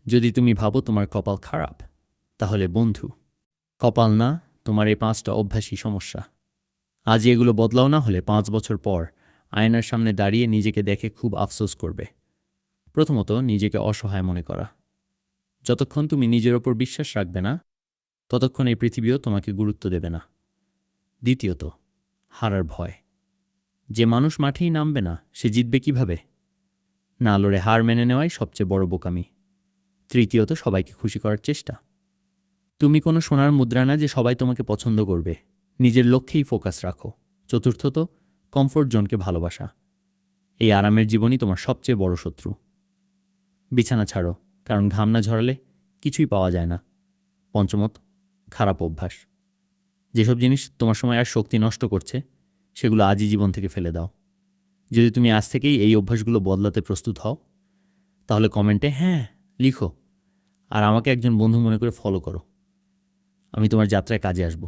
যদি তুমি ভাবো তোমার কপাল খারাপ, তাহলে বন্ধু, কপাল না, তোমার এই 5টা অভ্যাসই সমস্যা। আজ এগুলো বদলাও, না হলে 5 বছর পর আয়নার সামনে দাঁড়িয়ে নিজেকে দেখে খুব আফসোস করবে। প্রথমত, নিজেকে অসহায় মনে করা। যতক্ষণ তুমি নিজের ওপর বিশ্বাস রাখবে না, ততক্ষণ এই পৃথিবীও তোমাকে গুরুত্ব দেবে না। দ্বিতীয়ত, হারার ভয়। যে মানুষ মাঠেই নামবে না, সে জিতবে কিভাবে? না লড়ে হার মেনে নেওয়াই সবচেয়ে বড় বোকামি। তৃতীয়ত, সবাইকে খুশি করার চেষ্টা। তুমি কোনো সোনার মুদ্রা না যে সবাই তোমাকে পছন্দ করবে। নিজের লক্ষ্যেই ফোকাস রাখো। চতুর্থত, কমফোর্ট জোনকে ভালোবাসা। এই আরামের জীবনই তোমার সবচেয়ে বড় শত্রু। বিছানা ছাড়ো, কারণ ঘাম না ঝরালে কিছুই পাওয়া যায় না। পঞ্চমত, খারাপ অভ্যাস। যেসব জিনিস তোমার সময় আর শক্তি নষ্ট করছে, সেগুলো আজই জীবন থেকে ফেলে দাও। যদি তুমি আজ থেকেই এই অভ্যাসগুলো বদলাতে প্রস্তুত হও, তাহলে কমেন্টে হ্যাঁ লিখো, আর আমাকে একজন বন্ধু মনে করে ফলো করো। আমি তোমার যাত্রায় কাজে আসব।